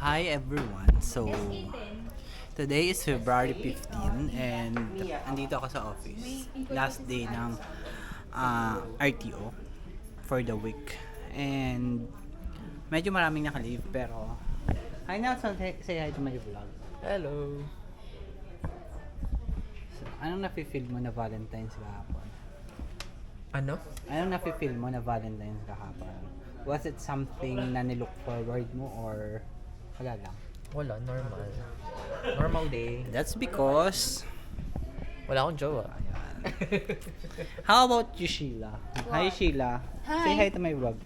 Hi everyone. So today is February 15 and andito ako sa office. Last day ng RTO for the week. And medyo maraming naka-leave pero hi Nelson, say hi to my vlog. Hello. So, anong nafe-feel mo na Valentine's kahapon? Ano? Anong nafe-feel mo na Valentine's kahapon? Was it something na nilook forward mo or wala lang? Wala, normal. Normal day. That's because Wala akong jowa. how about you, Sheila? Hi, Sheila. Hi. Say hi to my vlog.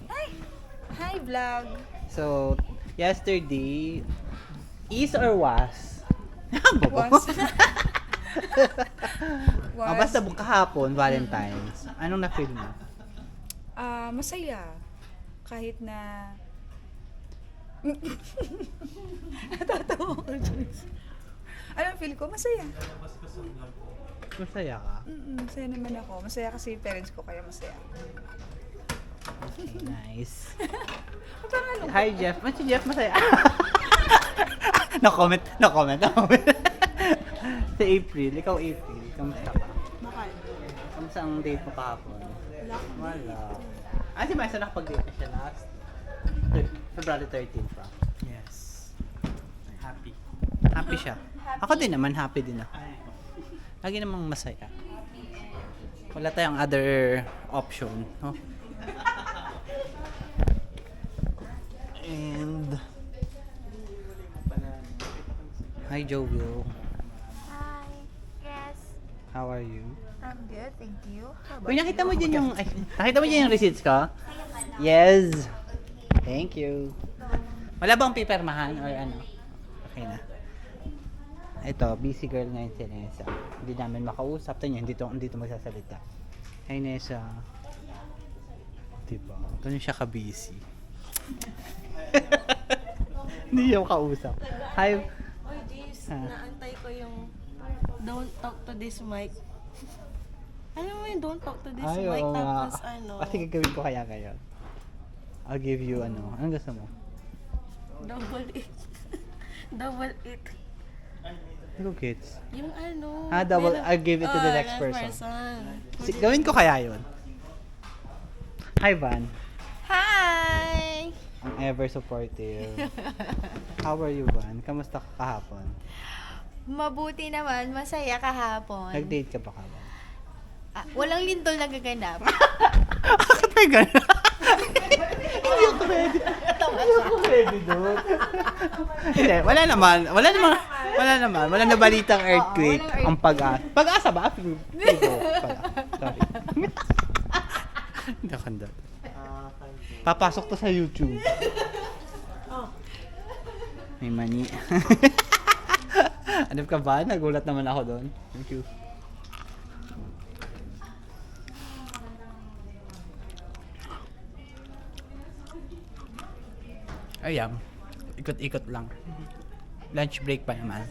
Hi, vlog. So, yesterday, is or was? Was. Ah, basta kahapon, Valentine's. Anong na-feel mo? Masaya. Kahit na... Natatawa ko, Joyce. Anong feel ko? Masaya. Masaya ka? Masaya naman ako. Masaya kasi yung parents ko, kaya masaya. Okay, nice. Parang ano? Hi, Jeff. Si Jeff masaya. No comment. Si April. Ikaw, April. Kamusta ka? Bakal. Kamusta ang date mo kahapon? Wala akong Wala. Si Maisa nakapag-date na siya last February 13 pa. Yes. Happy. Happy siya. Ako din naman, happy din ako. Lagi namang masaya. Wala tayong other option. No? And hi Joel. Hi. Yes. How are you? I'm good, thank you. How Uy, nakita mo din yung yung receipts ko? Yes. Thank you. Wala bang pipirmahan or ano? Okay na. Ito, busy girl ngayon si Nessa. Hindi namin makausap. Tanyo, hindi magsasalita. Hi Nessa. Diba? Ganun siya ka-busy. Hindi siya makausap. Hi. Oy, Jeez, naantay ko yung don't talk to this mic. Alam mo yung don't talk to this Ay, mic, oo nga. tapos ano, Kasi gagawin ko kaya ngayon. I'll give you ano. Anong gusto mo? double it. Double it. Hindi ko gets. Yung ano. Double, meron- I'll give it to the next next person. Gawin ko kaya yun. Hi, Van. Hi! Ang ever supportive. How are you, Van? Kamusta ka kahapon? Mabuti naman, masaya kahapon. Nag-date ka ba kahapon? Walang lindol na gaganap. Bakit may gano'n? Hindi ako ready. Hindi ako ready doon. Hindi, wala naman. Wala na balitang earthquake. walang Ang pag-asa. Pag-asa ba? Figo pala. Sorry. Hindi ako handa. Papasok to sa YouTube. May mani. Ano ka ba? Nagulat naman ako doon. Thank you. Ayan. Ikot-ikot lang. Lunch break pa naman.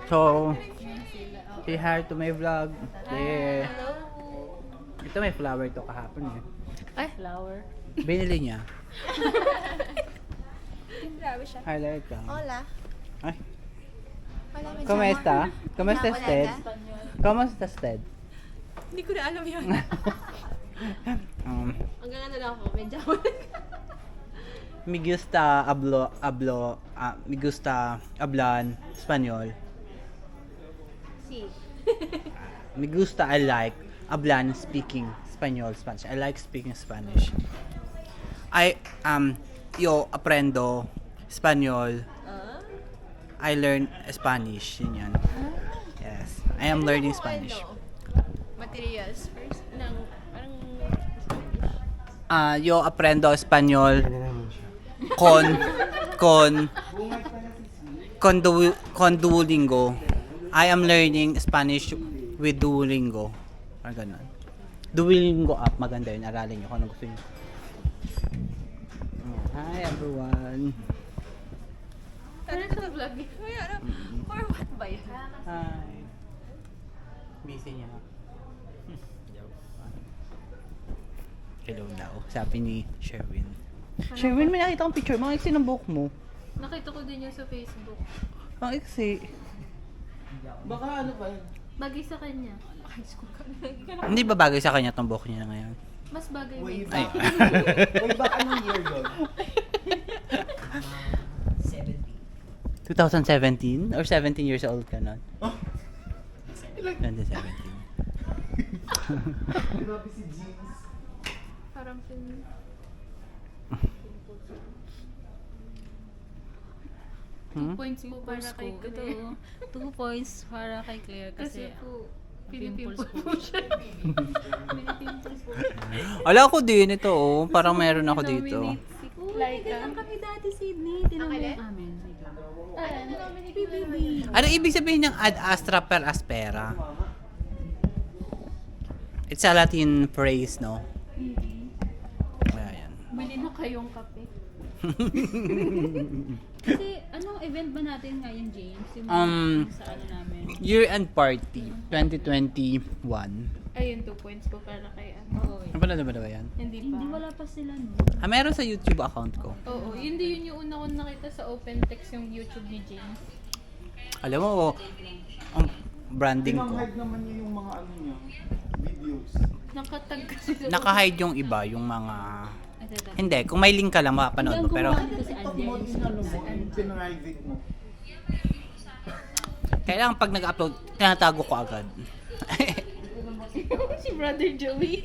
So, say hi to my vlog. Yeah. Ito may flower to kahapon eh. Ay, flower. Binili niya. Grabe siya. Highlight ka. Hola. Ay. Hola, may Kumusta? Kumusta Hola, Sted? hola. Kumusta Sted? Hindi ko na alam yun. Hanggang ano lang ako, medyo Me gusta me gusta hablan español. si. Me gusta I like hablan speaking Spanish. I like speaking Spanish. Yo aprendo español. I learn Spanish. Yun yan. Yes. I am learning Spanish. Materials first ng parang Yo aprendo español con Duolingo. I am learning Spanish with Duolingo. Parang ganun. Duolingo app, maganda yun. Aralin nyo kung ano gusto nyo. Hi everyone. ano ito vlog? For what ba yun? Hi. Busy niya. Hello daw, sabi ni Sherwin. Sherwin, may nakita kong picture mo. Ang iksi ng buhok mo. Nakita ko din yun sa Facebook. Ang iksi. Baka ano ba yun? Bagay sa kanya. Hindi ba bagay sa kanya tong buhok niya ngayon? Mas bagay Way din. Ay. Way back anong year yun? 2017? Or 17 years old ka nun? Oh. 2017. Grabe si Jeans. Parang pin... Hmm? Points po para kay Claire. 2 points para kay Claire Kasi kasi po, pimples pinipimple po siya. Pinipimples po siya. Ala ko din ito, oh. Parang meron ako dito. Nominate si Like, Laika. kami dati, Sydney. Tinanong Ako yung amin. PBB. Ano ibig sabihin ng ad astra per aspera? It's a Latin phrase, no? Ayan. Bili na kayong kape. Kasi, anong event ba natin ngayon, James? Yung sa ano namin. Year-end party, 2021. Ayun, 2 points po para kay ano. Oo. Napala na ba yan? Hindi pa. Hindi, wala pa sila, no? Ah, meron sa YouTube account ko. Oo, yun yung una ko nakita sa open text yung YouTube ni James. Alam mo, ang branding ko. Pinang-hide naman niya yung mga ano niya, videos. Nakatag kasi sa Naka-hide yung iba, yung mga... Ito, ito. Hindi, kung may link ka lang, makapanood mo. Pero, Ito si TikTok mo, Alden. inano mo, yung pinrivate mo. kailangan pag nag-upload, tinatago ko agad. si Brother Joey.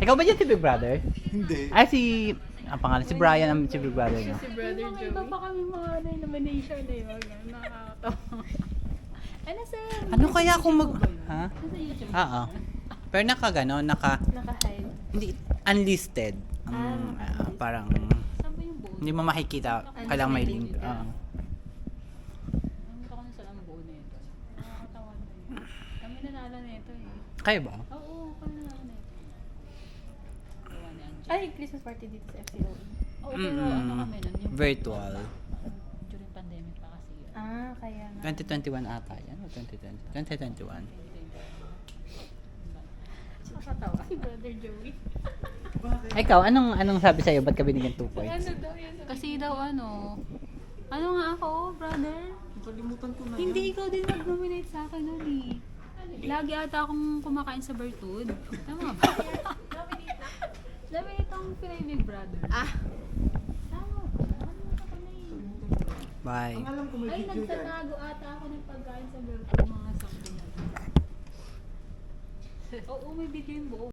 Ikaw ba dyan si Big Brother? Hindi. Ay, ang pangalan, si Brian ang si Big Brother niya. Si Brother Iba Joey. pa kami mga nomination na yun. Nakakatawa. Ano sir? Ano kaya kung mag... Ha? Nasa YouTube. Oo. Pero Naka-hide. hindi, unlisted. Parang, Saan ba yung buo? hindi mo makikita. Kailangan may link. Oo. Ang ko na sila ang buo na ito. Nakakatawa na yun. Kami nanalo na ito eh. Kayo ba? Oo, kami nanalo na ito. Gawa ni Angie. Ay, Christmas party dito sa FCOE. Oo, pero ano kami nun? Yung Virtual. during pandemic pa kasi yun. Ah, kaya nga. 2021 ata yan. O 2020? 2021. Nakakatawa. Si Brother Joey. Ikaw, anong sabi sa'yo? Ba't ka binigyan 2 points? Ano daw yan? Kasi daw ano nga ako, brother? Kalimutan ko na Hindi ikaw din nag-nominate sa akin nun eh. Lagi ata akong kumakain sa Bertud. Tama ba? Nominate akong Pinay Big Brother. Ah, Tama ba? Nakalimutan ko na eh. Bye. Ang alam ko may Ay, video yan. nagtatago ata ako ng pagkain sa Bertud. Mga something na. Oo, may video yung buo.